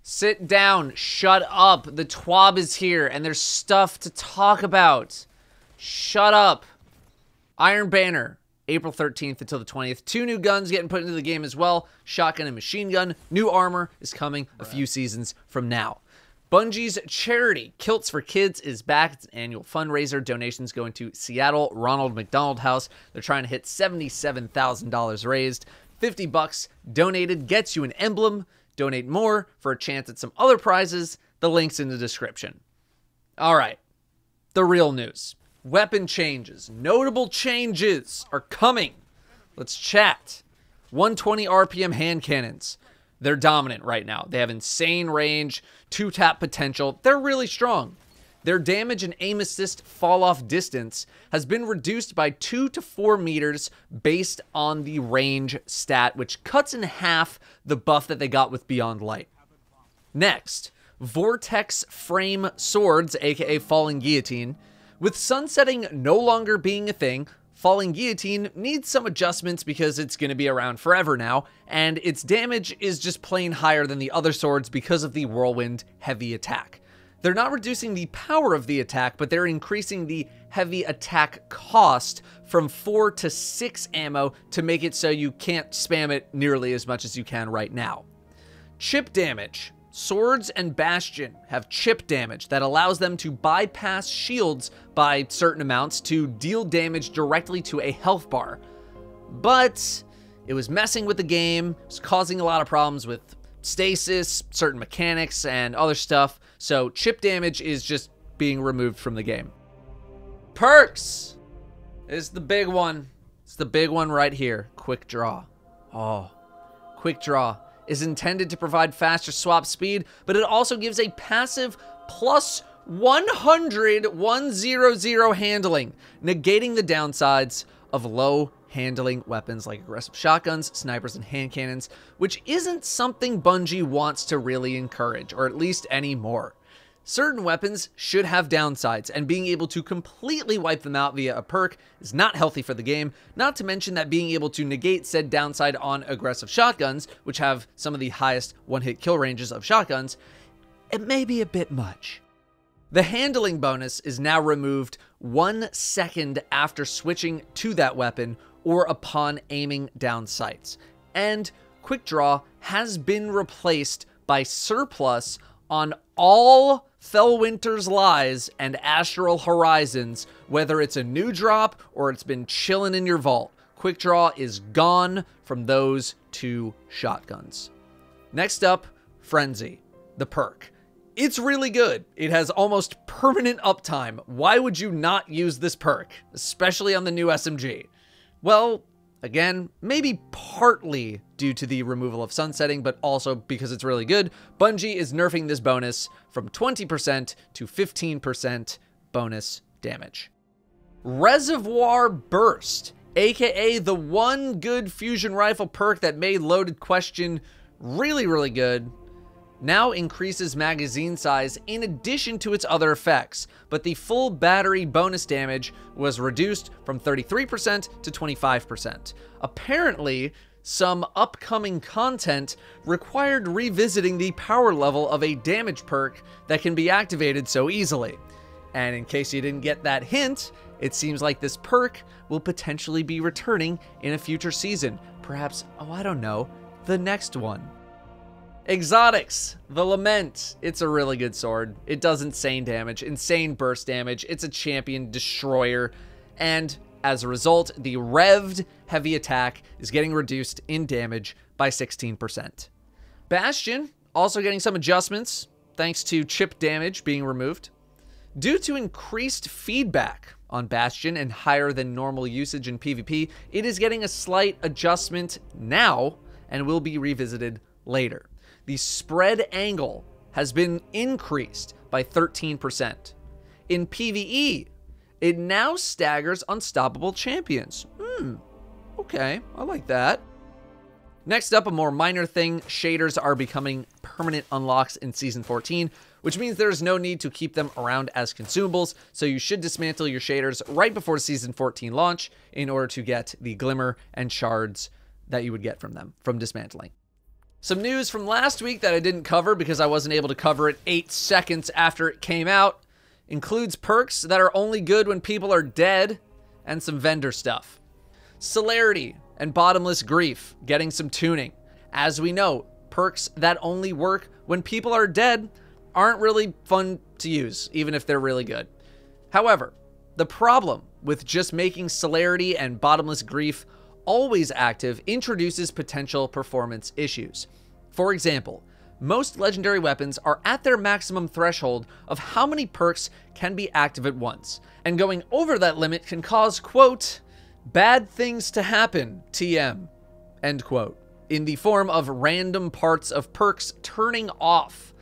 Sit down. Shut up. The TWAB is here, and there's stuff to talk about. Shut up. Iron Banner, April 13th until the 20th. 2 new guns getting put into the game as well. Shotgun and machine gun. New armor is coming a few seasons from now. Bungie's charity, Kilts for Kids, is back. It's an annual fundraiser. Donations going to Seattle Ronald McDonald House. They're trying to hit $77,000 raised. $50 donated gets you an emblem. Donate more for a chance at some other prizes. The link's in the description. All right, the real news. Weapon changes. Notable changes are coming. Let's chat. 120 RPM hand cannons. They're dominant right now. They have insane range, 2-tap potential. They're really strong. Their damage and aim assist fall off distance has been reduced by 2 to 4 meters based on the range stat, which cuts in half the buff that they got with Beyond Light. Next, Vortex Frame Swords, aka Falling Guillotine. With sunsetting no longer being a thing, Falling Guillotine needs some adjustments because it's going to be around forever now, and its damage is just plain higher than the other swords because of the Whirlwind heavy attack. They're not reducing the power of the attack, but they're increasing the heavy attack cost from 4 to 6 ammo to make it so you can't spam it nearly as much as you can right now. Chip damage. Swords and Bastion have chip damage that allows them to bypass shields by certain amounts to deal damage directly to a health bar. But it was messing with the game, it was causing a lot of problems with stasis, certain mechanics, and other stuff. So chip damage is just being removed from the game. Perks is the big one. It's the big one right here. Quick Draw. Oh, Quick Draw is intended to provide faster swap speed, but it also gives a passive plus 100 handling, negating the downsides of low handling weapons like aggressive shotguns, snipers, and hand cannons, which isn't something Bungie wants to really encourage, or at least anymore. Certain weapons should have downsides, and being able to completely wipe them out via a perk is not healthy for the game, not to mention that being able to negate said downside on aggressive shotguns, which have some of the highest one-hit kill ranges of shotguns, it may be a bit much. The handling bonus is now removed 1 second after switching to that weapon or upon aiming down sights, and Quick Draw has been replaced by Surplus on all Fellwinter's Lies and Astral Horizons, whether it's a new drop or it's been chilling in your vault. Quick Draw is gone from those 2 shotguns. Next up, Frenzy, the perk. It's really good. It has almost permanent uptime. Why would you not use this perk, especially on the new SMG? Well, again, maybe partly due to the removal of sunsetting, but also because it's really good. Bungie is nerfing this bonus from 20% to 15% bonus damage. Reservoir Burst, aka the one good fusion rifle perk that made Loaded Question really, really good, now increases magazine size in addition to its other effects, but the full battery bonus damage was reduced from 33% to 25%. Apparently, some upcoming content required revisiting the power level of a damage perk that can be activated so easily. And in case you didn't get that hint, it seems like this perk will potentially be returning in a future season. Perhaps, oh, I don't know, the next one. Exotics, the Lament. It's a really good sword. It does insane damage, insane burst damage. It's a champion destroyer. And as a result, the revved heavy attack is getting reduced in damage by 16%. Bastion, also getting some adjustments, thanks to chip damage being removed. Due to increased feedback on Bastion and higher than normal usage in PvP, it is getting a slight adjustment now and will be revisited later. The spread angle has been increased by 13%. In PvE, it now staggers unstoppable champions. Okay, I like that. Next up, a more minor thing, shaders are becoming permanent unlocks in Season 14, which means there's no need to keep them around as consumables, so you should dismantle your shaders right before Season 14 launch in order to get the glimmer and shards that you would get from them, from dismantling. Some news from last week that I didn't cover because I wasn't able to cover it 8 seconds after it came out includes perks that are only good when people are dead and some vendor stuff. Celerity and Bottomless Grief getting some tuning. As we know, perks that only work when people are dead aren't really fun to use, even if they're really good. However, the problem with just making Celerity and Bottomless Grief always active introduces potential performance issues. For example, most legendary weapons are at their maximum threshold of how many perks can be active at once, and going over that limit can cause, quote, bad things to happen, TM, end quote, in the form of random parts of perks turning off.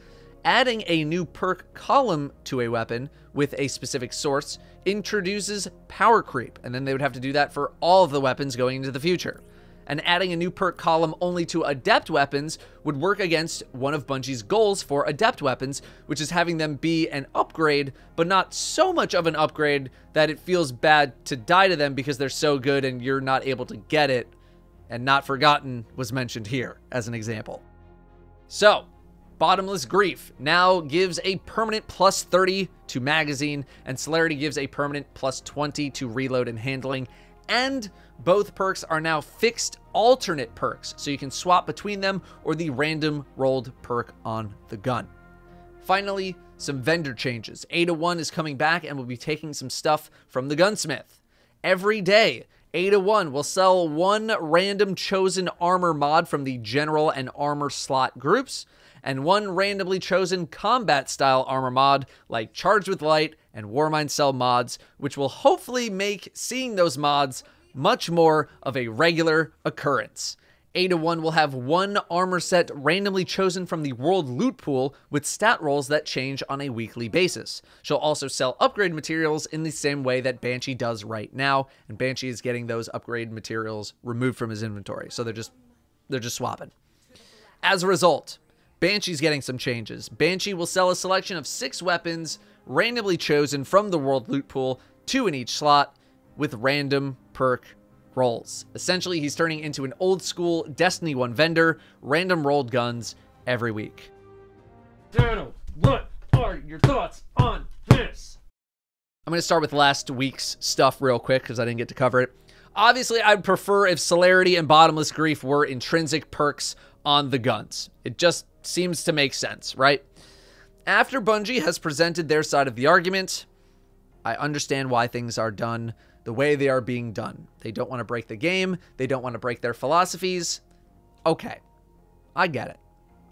Adding a new perk column to a weapon with a specific source introduces power creep, and then they would have to do that for all of the weapons going into the future. And adding a new perk column only to adept weapons would work against one of Bungie's goals for adept weapons, which is having them be an upgrade, but not so much of an upgrade that it feels bad to die to them because they're so good and you're not able to get it. And Not Forgotten was mentioned here as an example. So, Bottomless Grief now gives a permanent plus 30 to magazine, and Celerity gives a permanent plus 20 to reload and handling, and both perks are now fixed alternate perks, so you can swap between them or the random rolled perk on the gun. Finally, some vendor changes. Ada1 is coming back and will be taking some stuff from the gunsmith. Every day, Ada1 will sell one random chosen armor mod from the general and armor slot groups, and one randomly chosen combat style armor mod like Charged with Light and Warmind Cell mods, which will hopefully make seeing those mods much more of a regular occurrence. Ada1 will have one armor set randomly chosen from the world loot pool with stat rolls that change on a weekly basis. She'll also sell upgrade materials in the same way that Banshee does right now, and Banshee is getting those upgrade materials removed from his inventory, so they're just swapping. As a result, Banshee's getting some changes. Banshee will sell a selection of 6 weapons randomly chosen from the world loot pool, 2 in each slot, with random perk rolls. Essentially, he's turning into an old school Destiny 1 vendor, random rolled guns every week. Daniel, what are your thoughts on this? I'm going to start with last week's stuff real quick because I didn't get to cover it. Obviously, I'd prefer if Celerity and Bottomless Grief were intrinsic perks on the guns. It just seems to make sense, right? After Bungie has presented their side of the argument, I understand why things are done the way they are being done. They don't want to break the game. They don't want to break their philosophies. Okay, I get it.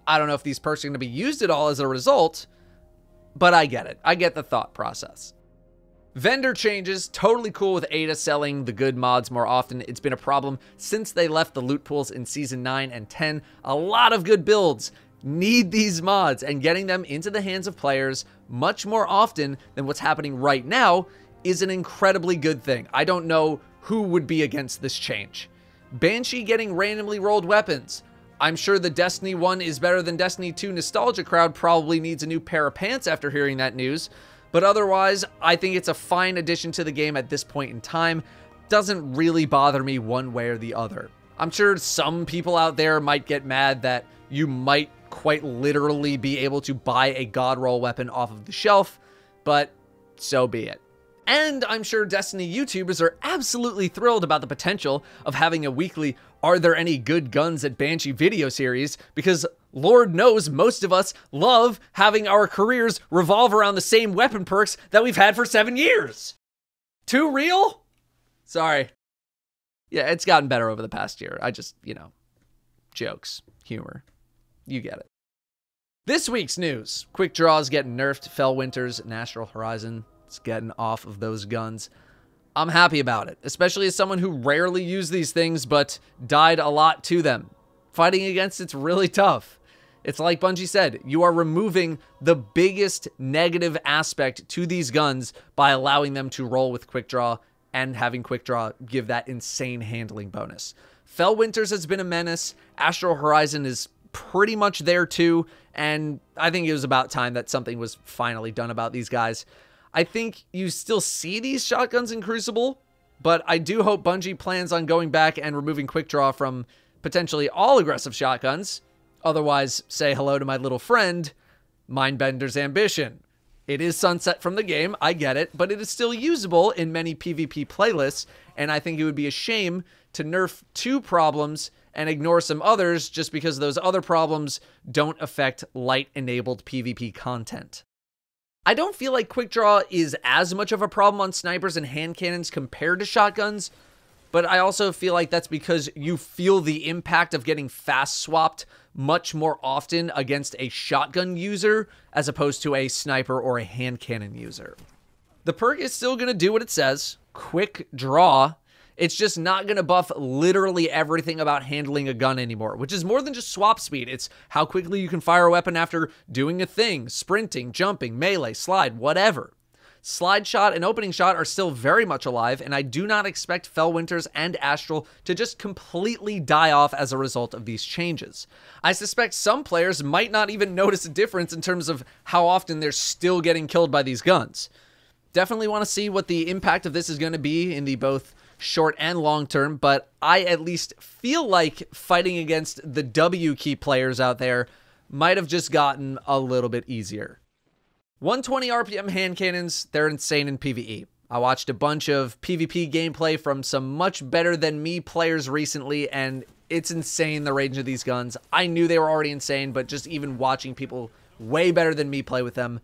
I don't know if these perks are going to be used at all as a result, but I get it. I get the thought process. Vendor changes, totally cool with Ada selling the good mods more often. It's been a problem since they left the loot pools in Season 9 and 10. A lot of good builds need these mods, and getting them into the hands of players much more often than what's happening right now is an incredibly good thing. I don't know who would be against this change. Banshee getting randomly rolled weapons. I'm sure the Destiny 1 is better than Destiny 2 nostalgia crowd probably needs a new pair of pants after hearing that news. But otherwise, I think it's a fine addition to the game at this point in time. Doesn't really bother me one way or the other. I'm sure some people out there might get mad that you might quite literally be able to buy a god roll weapon off of the shelf, but so be it. And I'm sure Destiny YouTubers are absolutely thrilled about the potential of having a weekly Are There Any Good Guns at Banshee video series, because Lord knows most of us love having our careers revolve around the same weapon perks that we've had for 7 years. Too real? Sorry. Yeah, it's gotten better over the past year. I just, jokes, humor. You get it. This week's news. Quick Draw's getting nerfed. Fellwinter's and Astral Horizon. It's getting off of those guns. I'm happy about it, especially as someone who rarely used these things but died a lot to them. Fighting against it's really tough. It's like Bungie said, you are removing the biggest negative aspect to these guns by allowing them to roll with Quick Draw and having Quick Draw give that insane handling bonus. Fellwinter's has been a menace. Astral Horizon is pretty much there too, and I think it was about time that something was finally done about these guys. I think you still see these shotguns in Crucible, but I do hope Bungie plans on going back and removing Quick Draw from potentially all aggressive shotguns, Otherwise, say hello to my little friend, Mindbender's Ambition. It is sunset from the game, I get it, but it is still usable in many PvP playlists, and I think it would be a shame to nerf 2 problems and ignore some others just because those other problems don't affect light-enabled PvP content. I don't feel like quick draw is as much of a problem on snipers and hand cannons compared to shotguns, but I also feel like that's because you feel the impact of getting fast swapped much more often against a shotgun user as opposed to a sniper or a hand cannon user. The perk is still going to do what it says, quick draw. It's just not going to buff literally everything about handling a gun anymore, which is more than just swap speed. It's how quickly you can fire a weapon after doing a thing, sprinting, jumping, melee, slide, whatever. Slide shot and opening shot are still very much alive, and I do not expect Fellwinter's and Astral to just completely die off as a result of these changes. I suspect some players might not even notice a difference in terms of how often they're still getting killed by these guns. Definitely want to see what the impact of this is going to be in the both short and long term, but I at least feel like fighting against the W key players out there might have just gotten a little bit easier. 120 RPM hand cannons, they're insane in PvE. I watched a bunch of PvP gameplay from some much better than me players recently, and it's insane the range of these guns. I knew they were already insane, but just even watching people way better than me play with them,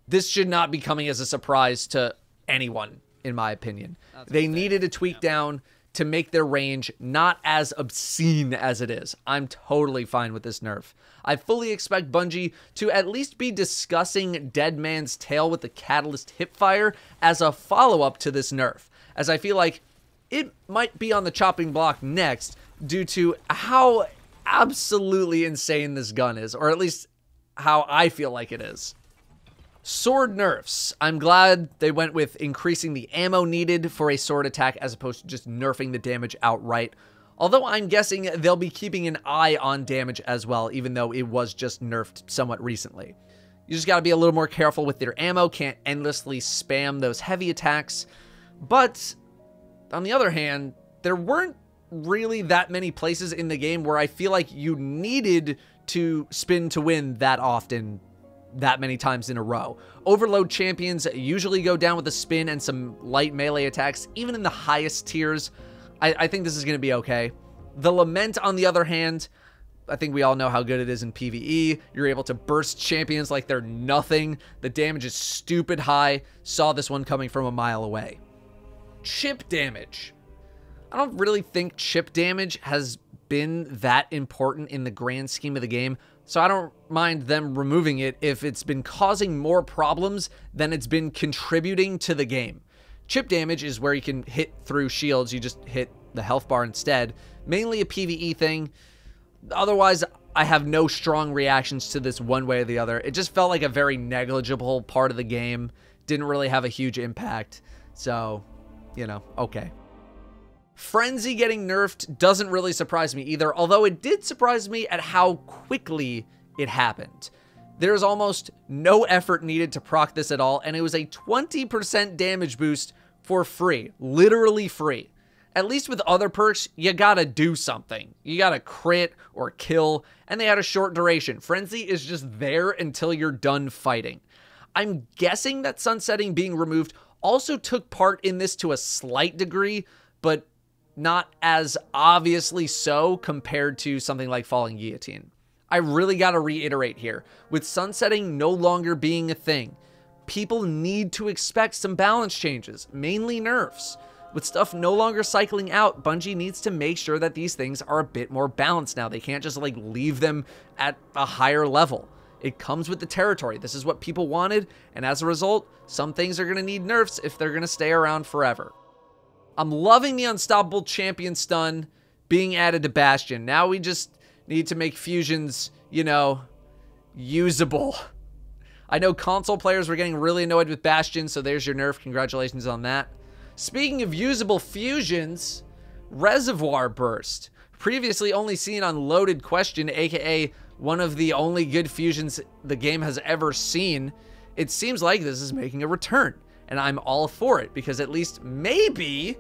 this should not be coming as a surprise to anyone, in my opinion. They needed a tweak down to make their range not as obscene as it is. I'm totally fine with this nerf. I fully expect Bungie to at least be discussing Dead Man's Tale with the Catalyst hipfire as a follow-up to this nerf, as I feel like it might be on the chopping block next due to how absolutely insane this gun is, or at least how I feel like it is. Sword nerfs. I'm glad they went with increasing the ammo needed for a sword attack as opposed to just nerfing the damage outright. Although I'm guessing they'll be keeping an eye on damage as well, even though it was just nerfed somewhat recently. You just gotta be a little more careful with your ammo, can't endlessly spam those heavy attacks. But, on the other hand, there weren't really that many places in the game where I feel like you needed to spin to win that often, that many times in a row. Overload champions usually go down with a spin and some light melee attacks, even in the highest tiers. I think this is going to be okay. The Lament, on the other hand, I think we all know how good it is in PvE. You're able to burst champions like they're nothing. The damage is stupid high. Saw this one coming from a mile away. Chip damage. I don't really think chip damage has been that important in the grand scheme of the game, so I don't mind them removing it if it's been causing more problems than it's been contributing to the game. Chip damage is where you can hit through shields. You just hit the health bar instead. Mainly a PvE thing. Otherwise, I have no strong reactions to this one way or the other. It just felt like a very negligible part of the game. Didn't really have a huge impact. So, you know, okay. Frenzy getting nerfed doesn't really surprise me either, although it did surprise me at how quickly it happened. There's almost no effort needed to proc this at all, and it was a 20% damage boost for free. Literally free. At least with other perks, you gotta do something. You gotta crit or kill, and they had a short duration. Frenzy is just there until you're done fighting. I'm guessing that sunsetting being removed also took part in this to a slight degree, but not as obviously so compared to something like Falling Guillotine. I really gotta reiterate here, with sunsetting no longer being a thing, people need to expect some balance changes, mainly nerfs. With stuff no longer cycling out, Bungie needs to make sure that these things are a bit more balanced now. They can't just like leave them at a higher level. It comes with the territory. This is what people wanted, and as a result, some things are gonna need nerfs if they're gonna stay around forever. I'm loving the Unstoppable Champion stun being added to Bastion. Now we just need to make fusions, you know, usable. I know console players were getting really annoyed with Bastion, so there's your nerf. Congratulations on that. Speaking of usable fusions, Reservoir Burst. Previously only seen on Loaded Question, aka one of the only good fusions the game has ever seen. It seems like this is making a return, and I'm all for it, because at least maybe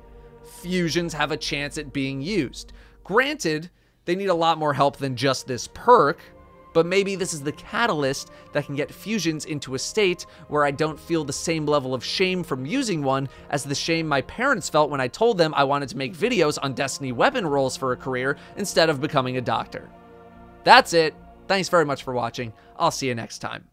fusions have a chance at being used. Granted, They need a lot more help than just this perk, but maybe this is the catalyst that can get fusions into a state where I don't feel the same level of shame from using one as the shame my parents felt when I told them I wanted to make videos on Destiny weapon rolls for a career instead of becoming a doctor. That's it. Thanks very much for watching. I'll see you next time.